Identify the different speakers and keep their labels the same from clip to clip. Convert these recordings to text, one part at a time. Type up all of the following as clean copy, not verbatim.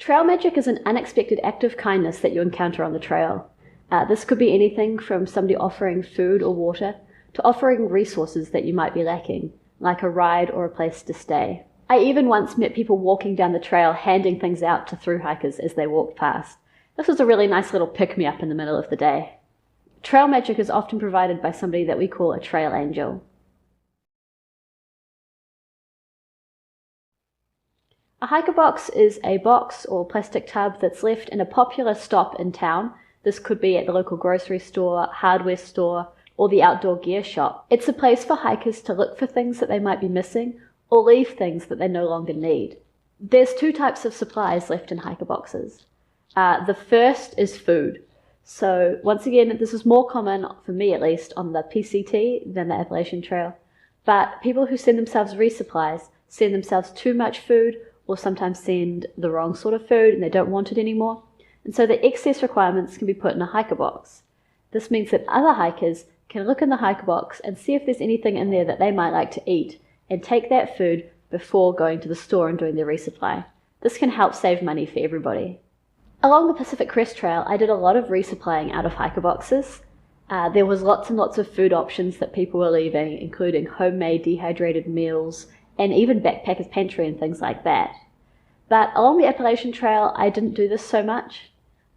Speaker 1: Trail magic is an unexpected act of kindness that you encounter on the trail. This could be anything from somebody offering food or water to offering resources that you might be lacking, like a ride or a place to stay. I even once met people walking down the trail handing things out to thru-hikers as they walked past. This was a really nice little pick-me-up in the middle of the day. Trail magic is often provided by somebody that we call a trail angel. A hiker box is a box or plastic tub that's left in a popular stop in town. This could be at the local grocery store, hardware store, or the outdoor gear shop. It's a place for hikers to look for things that they might be missing or leave things that they no longer need. There's two types of supplies left in hiker boxes. The first is food. So once again, this is more common, for me at least, on the PCT than the Appalachian Trail. But people who send themselves resupplies send themselves too much food or sometimes send the wrong sort of food and they don't want it anymore. And so the excess requirements can be put in a hiker box. This means that other hikers can look in the hiker box and see if there's anything in there that they might like to eat and take that food before going to the store and doing their resupply. This can help save money for everybody. Along the Pacific Crest Trail, I did a lot of resupplying out of hiker boxes. There was lots and lots of food options that people were leaving, including homemade dehydrated meals and even backpackers' pantry and things like that. But along the Appalachian Trail, I didn't do this so much.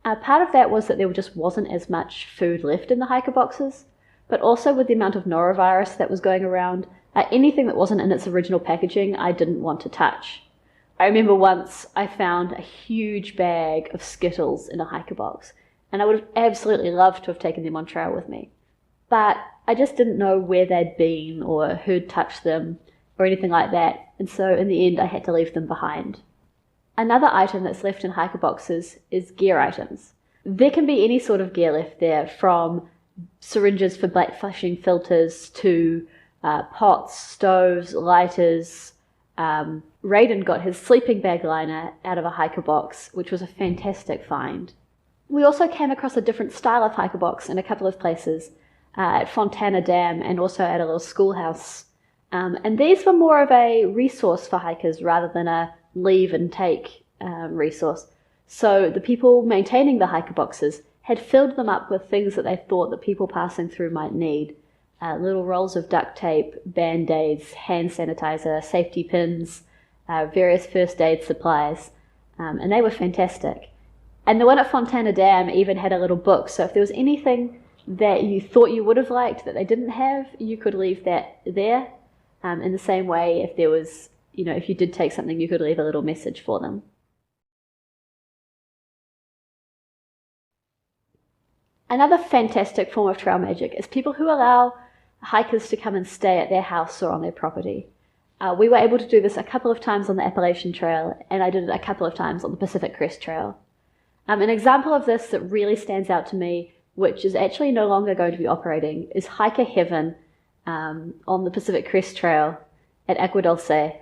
Speaker 1: Part of that was that there just wasn't as much food left in the hiker boxes, but also with the amount of norovirus that was going around, anything that wasn't in its original packaging I didn't want to touch. I remember once I found a huge bag of Skittles in a hiker box, and I would have absolutely loved to have taken them on trail with me. But I just didn't know where they'd been or who'd touched them or anything like that, and so in the end I had to leave them behind. Another item that's left in hiker boxes is gear items. There can be any sort of gear left there, from syringes for black flushing filters to pots, stoves, lighters. Raiden got his sleeping bag liner out of a hiker box, which was a fantastic find. We also came across a different style of hiker box in a couple of places, at Fontana Dam and also at a little schoolhouse. And these were more of a resource for hikers rather than a leave and take resource. So the people maintaining the hiker boxes had filled them up with things that they thought that people passing through might need. Little rolls of duct tape, band-aids, hand sanitizer, safety pins, various first aid supplies, and they were fantastic. And the one at Fontana Dam even had a little book, so if there was anything that you thought you would have liked that they didn't have, you could leave that there. In the same way, if there was, if you did take something, you could leave a little message for them. Another fantastic form of trail magic is people who allow hikers to come and stay at their house or on their property. We were able to do this a couple of times on the Appalachian Trail, and I did it a couple of times on the Pacific Crest Trail. An example of this that really stands out to me, which is actually no longer going to be operating, is Hiker Heaven on the Pacific Crest Trail at Agua Dulce.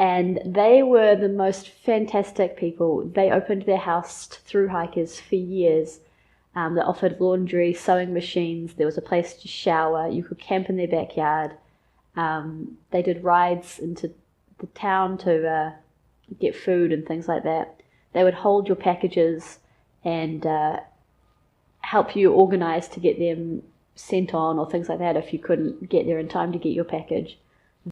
Speaker 1: And they were the most fantastic people. They opened their house to thru-hikers for years. They offered laundry, sewing machines, there was a place to shower, you could camp in their backyard. They did rides into the town to get food and things like that. They would hold your packages and help you organize to get them sent on or things like that if you couldn't get there in time to get your package.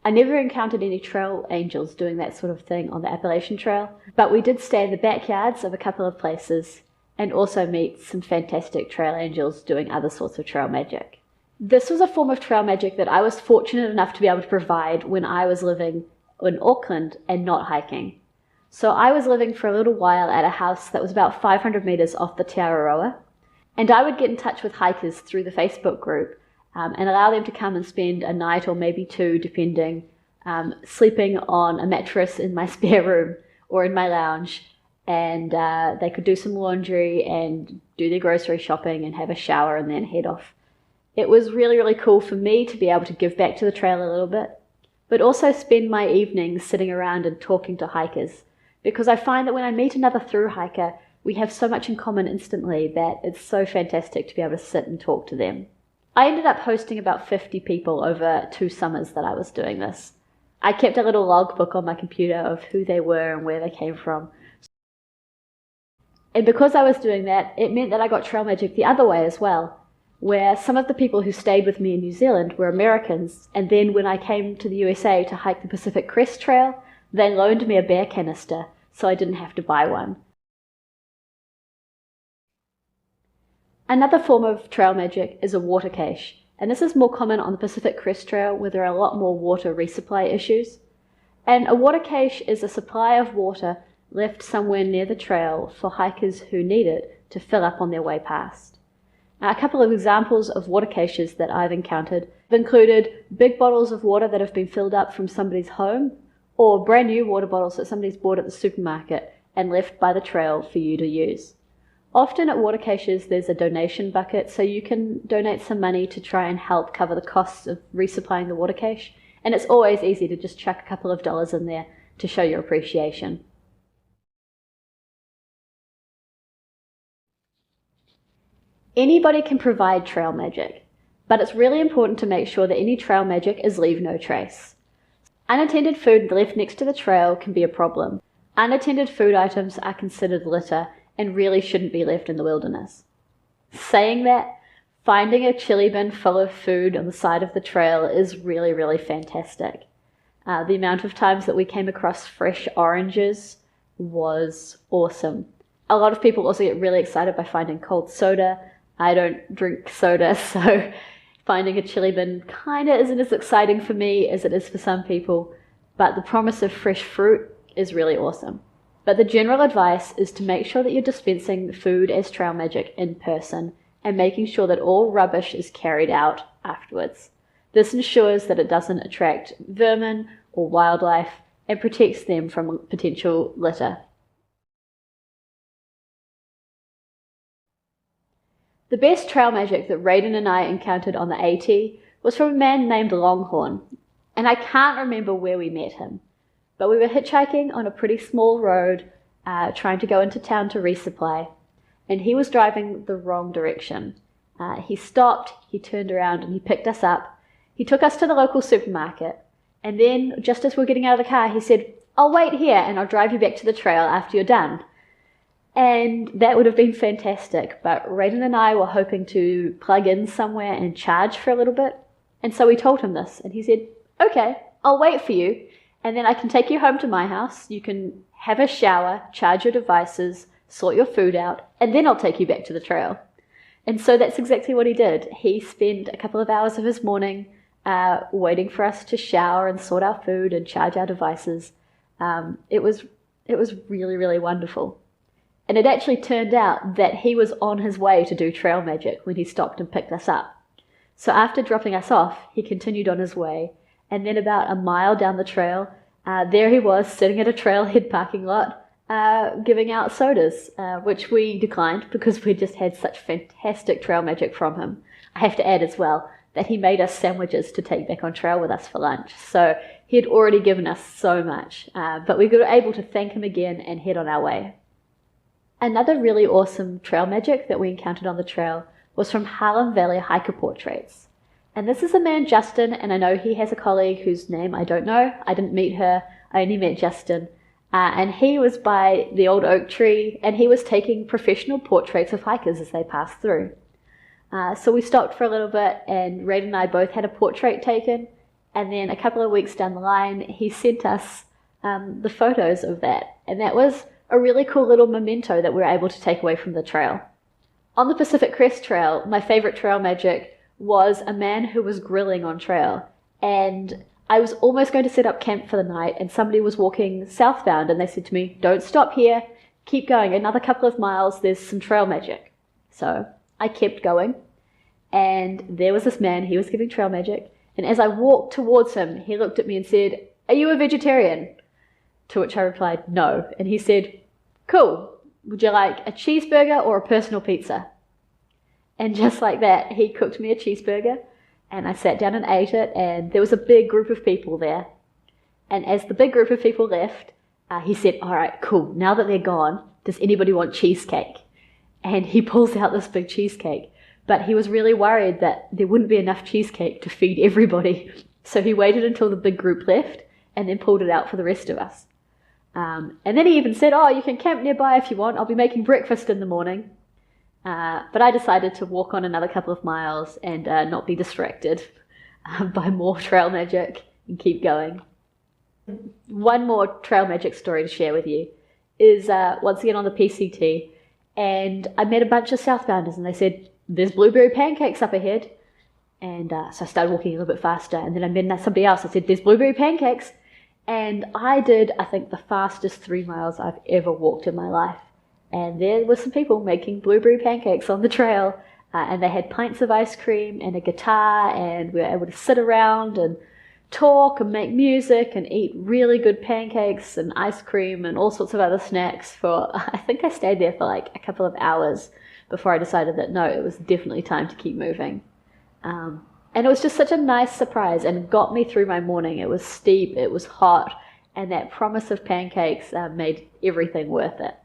Speaker 1: I never encountered any trail angels doing that sort of thing on the Appalachian Trail, but we did stay in the backyards of a couple of places and also meet some fantastic trail angels doing other sorts of trail magic. This was a form of trail magic that I was fortunate enough to be able to provide when I was living in Auckland and not hiking. So I was living for a little while at a house that was about 500 meters off the Te Araroa, and I would get in touch with hikers through the Facebook group and allow them to come and spend a night or maybe two, depending, sleeping on a mattress in my spare room or in my lounge. And they could do some laundry and do their grocery shopping and have a shower and then head off. It was really, really cool for me to be able to give back to the trail a little bit, but also spend my evenings sitting around and talking to hikers, because I find that when I meet another thru-hiker, we have so much in common instantly that it's so fantastic to be able to sit and talk to them. I ended up hosting about 50 people over 2 summers that I was doing this. I kept a little logbook on my computer of who they were and where they came from, And because I was doing that, it meant that I got trail magic the other way as well, where some of the people who stayed with me in New Zealand were Americans, and then when I came to the USA to hike the Pacific Crest Trail, they loaned me a bear canister, so I didn't have to buy one. Another form of trail magic is a water cache, and this is more common on the Pacific Crest Trail where there are a lot more water resupply issues. And a water cache is a supply of water left somewhere near the trail for hikers who need it to fill up on their way past. A couple of examples of water caches that I've encountered have included big bottles of water that have been filled up from somebody's home, or brand new water bottles that somebody's bought at the supermarket and left by the trail for you to use. Often at water caches there's a donation bucket, so you can donate some money to try and help cover the costs of resupplying the water cache, and it's always easy to just chuck a couple of dollars in there to show your appreciation. Anybody can provide trail magic, but it's really important to make sure that any trail magic is leave no trace. Unattended food left next to the trail can be a problem. Unattended food items are considered litter and really shouldn't be left in the wilderness. Saying that, finding a chili bin full of food on the side of the trail is really, really fantastic. The amount of times that we came across fresh oranges was awesome. A lot of people also get really excited by finding cold soda. I don't drink soda, so finding a chili bin kind of isn't as exciting for me as it is for some people, but the promise of fresh fruit is really awesome. But the general advice is to make sure that you're dispensing food as trail magic in person and making sure that all rubbish is carried out afterwards. This ensures that it doesn't attract vermin or wildlife and protects them from potential litter. The best trail magic that Raiden and I encountered on the AT was from a man named Longhorn, and I can't remember where we met him. But we were hitchhiking on a pretty small road, trying to go into town to resupply, and he was driving the wrong direction. He stopped, he turned around, and he picked us up. He took us to the local supermarket, and then, just as we were getting out of the car, he said, "I'll wait here and I'll drive you back to the trail after you're done." And that would have been fantastic, but Raiden and I were hoping to plug in somewhere and charge for a little bit, and so we told him this, and he said, "Okay, I'll wait for you, and then I can take you home to my house. You can have a shower, charge your devices, sort your food out, and then I'll take you back to the trail." And so that's exactly what he did. He spent a couple of hours of his morning waiting for us to shower and sort our food and charge our devices. It was really, really wonderful. And it actually turned out that he was on his way to do trail magic when he stopped and picked us up. So after dropping us off, he continued on his way, and then about a mile down the trail, there he was sitting at a trailhead parking lot giving out sodas, which we declined because we just had such fantastic trail magic from him. I have to add as well that he made us sandwiches to take back on trail with us for lunch. So he had already given us so much, but we were able to thank him again and head on our way. Another really awesome trail magic that we encountered on the trail was from Harlem Valley Hiker Portraits. And this is a man, Justin, and I know he has a colleague whose name I don't know. I didn't meet her, I only met Justin. And he was by the old oak tree, and he was taking professional portraits of hikers as they passed through. So we stopped for a little bit, and Raiden and I both had a portrait taken, and then a couple of weeks down the line, he sent us the photos of that. And that was a really cool little memento that we were able to take away from the trail. On the Pacific Crest Trail, my favorite trail magic was a man who was grilling on trail, and I was almost going to set up camp for the night, and somebody was walking southbound, and they said to me, "Don't stop here, keep going, another couple of miles, there's some trail magic." So I kept going, and there was this man, he was giving trail magic, and as I walked towards him, he looked at me and said, "Are you a vegetarian?" To which I replied, "No," and he said, "Cool, would you like a cheeseburger or a personal pizza?" And just like that, he cooked me a cheeseburger, and I sat down and ate it, and there was a big group of people there. And as the big group of people left, he said, "All right, cool, now that they're gone, does anybody want cheesecake?" And he pulls out this big cheesecake, but he was really worried that there wouldn't be enough cheesecake to feed everybody. So he waited until the big group left, and then pulled it out for the rest of us. And then he even said, oh, you can camp nearby if you want. I'll be making breakfast in the morning. But I decided to walk on another couple of miles and not be distracted by more trail magic and keep going. One more trail magic story to share with you is once again on the PCT, and I met a bunch of southbounders and they said, there's blueberry pancakes up ahead. And so I started walking a little bit faster, and then I met somebody else. I said, there's blueberry pancakes. And I did, I think, the fastest 3 miles I've ever walked in my life. And there were some people making blueberry pancakes on the trail, and they had pints of ice cream and a guitar, and we were able to sit around and talk and make music and eat really good pancakes and ice cream and all sorts of other snacks for, I think I stayed there for like a couple of hours before I decided that no, it was definitely time to keep moving. And it was just such a nice surprise and got me through my morning. It was steep, it was hot, and that promise of pancakes made everything worth it.